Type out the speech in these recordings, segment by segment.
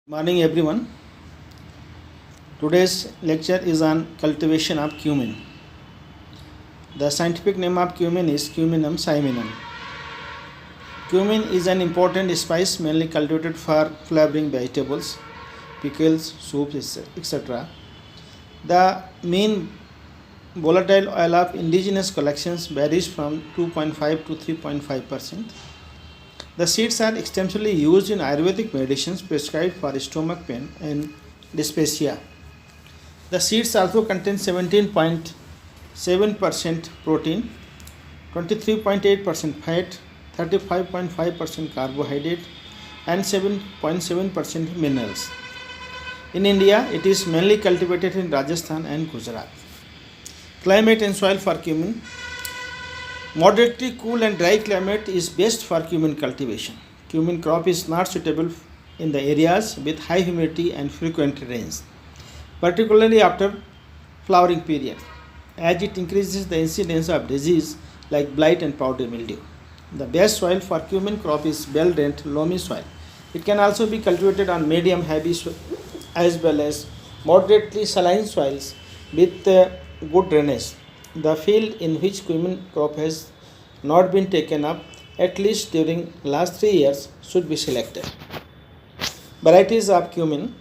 Morning everyone. Today's lecture is on cultivation of cumin. The scientific name of cumin is Cuminum cyminum. Cumin is an important spice mainly cultivated for flavoring vegetables, pickles, soups, etc. The mean volatile oil of indigenous collections varies from 2.5 to 3.5%. The seeds are extensively used in Ayurvedic medicines prescribed for stomach pain and dyspepsia. The seeds also contain 17.7% protein, 23.8% fat, 35.5% carbohydrate, and 7.7% minerals. In India, it is mainly cultivated in Rajasthan and Gujarat. Climate and soil for cumin. Moderately cool and dry climate is best for cumin cultivation. Cumin crop is not suitable in the areas with high humidity and frequent rains, particularly after flowering period, as it increases the incidence of disease like blight and powdery mildew. The best soil for cumin crop is well-drained loamy soil. It can also be cultivated on medium heavy soil as well as moderately saline soils with good drainage. The field in which cumin crop has not been taken up at least during last 3 years should be selected. Varieties of cumin.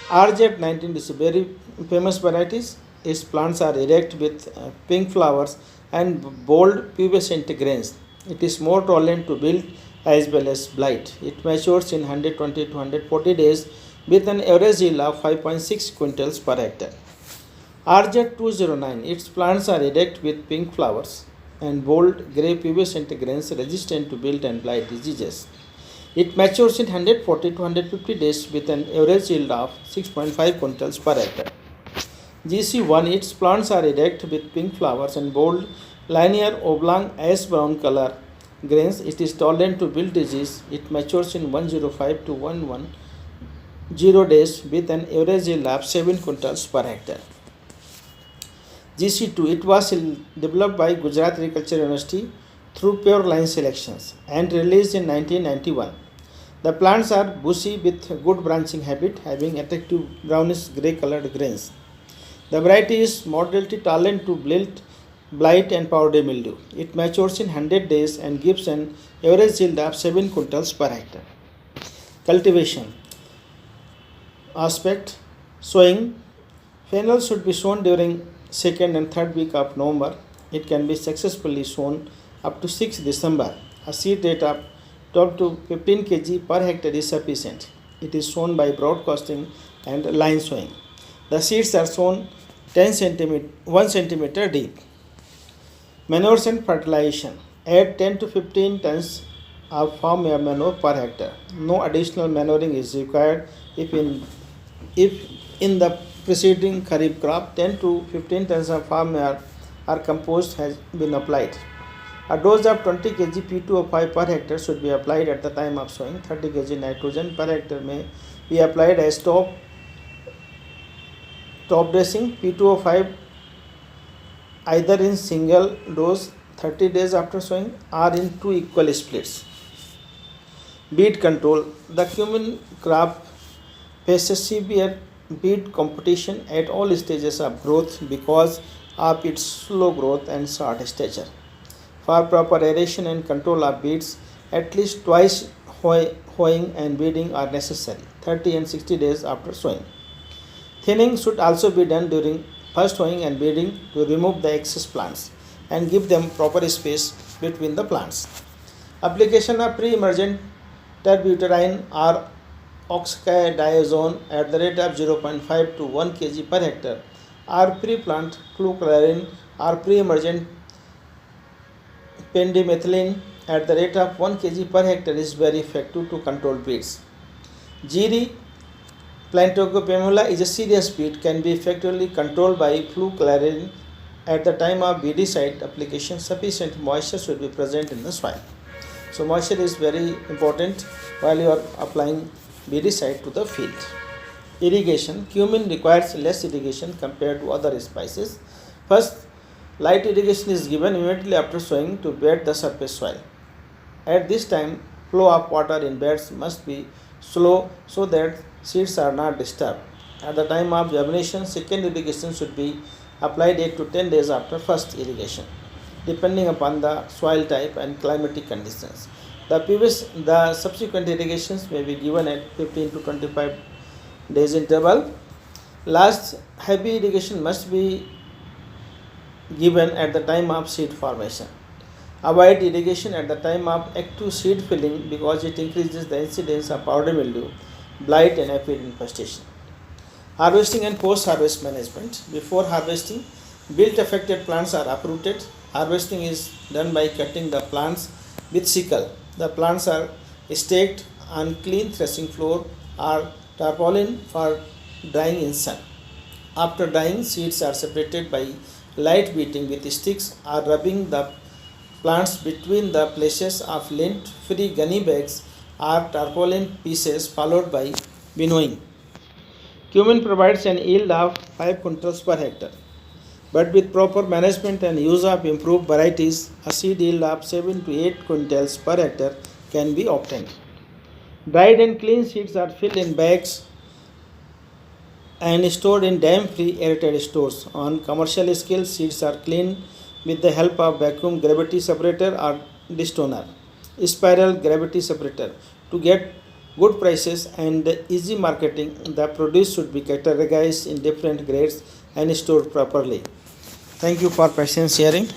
RZ19 is a very famous variety. Its plants are erect with pink flowers and bold pubescent grains. It is more tolerant to wilt as well as blight. It matures in 120 to 140 days with an average yield of 5.6 quintals per hectare. RZ209, its plants are erect with pink flowers and bold grey pubescent grains resistant to wilt and blight diseases. It matures in 140 to 150 days with an average yield of 6.5 quintals per hectare. GC1, its plants are erect with pink flowers and bold linear oblong ash brown color grains. It is tolerant to wilt disease. It matures in 105 to 110 days with an average yield of 7 quintals per hectare. GC2, it was developed by Gujarat Agriculture University through pure line selections and released in 1991. The plants are bushy with good branching habit, having attractive brownish grey colored grains. The variety is moderately tolerant to wilt, blight and powdery mildew. It matures in 100 days and gives an average yield of 7 quintals per hectare. Cultivation aspect. Sowing. Fennel should be sown during second and third week of November. It can be successfully sown up to 6 December. A seed rate of 12 to 15 kg per hectare is sufficient. It is sown by broadcasting and line sowing. The seeds are sown 1 centimeter deep. Manures and fertilization. Add 10 to 15 tons of farm manure per hectare. No additional manuring is required if in the preceding kharif crop 10 to 15 tons of farm manure or compost has been applied. A dose of 20 kg P2O5 per hectare should be applied at the time of sowing. 30 kg nitrogen per hectare may be applied as top dressing. P2O5 either in single dose 30 days after sowing or in 2 equal splits. Weed control. The cumin crop faces severe weed competition at all stages of growth because of its slow growth and short stature. For proper aeration and control of weeds, at least twice hoeing and weeding are necessary, 30 and 60 days after sowing. Thinning should also be done during first sowing and weeding to remove the excess plants and give them proper space between the plants. Application of pre-emergent terbutyrine or oxcadiazone at the rate of 0.5 to 1 kg per hectare or pre-plant flucloxarine or pre-emergent pendimethalin at the rate of 1 kg per hectare is very effective to control weeds. Jeery Plantocopamula is a serious weed, can be effectively controlled by flucloxarine. At the time of weedicide application, sufficient moisture should be present in the soil. So moisture is very important while you are applying weedicide to the field. Irrigation. Cumin requires less irrigation compared to other spices. First, light irrigation is given immediately after sowing to wet the surface soil. At this time, flow of water in beds must be slow so that seeds are not disturbed. At the time of germination, second irrigation should be applied 8 to 10 days after first irrigation, depending upon the soil type and climatic conditions. The subsequent irrigations may be given at 15 to 25 days interval. Last, heavy irrigation must be given at the time of seed formation. Avoid irrigation at the time of active seed filling because it increases the incidence of powdery mildew, blight, and aphid infestation. Harvesting and post-harvest management. Before harvesting, wilt affected plants are uprooted. Harvesting is done by cutting the plants with sickle. The plants are staked on clean threshing floor or tarpaulin for drying in sun. After drying, seeds are separated by light beating with sticks or rubbing the plants between the places of lint-free gunny bags or tarpaulin pieces followed by winnowing. Cumin provides an yield of 5 quintals per hectare, but with proper management and use of improved varieties, a seed yield of 7 to 8 quintals per hectare can be obtained. Dried and clean seeds are filled in bags and stored in damp-free airtight stores. On commercial scale, seeds are cleaned with the help of vacuum gravity separator or distoner, spiral gravity separator. To get good prices and easy marketing, the produce should be categorized in different grades and stored properly. Thank you for patient hearing.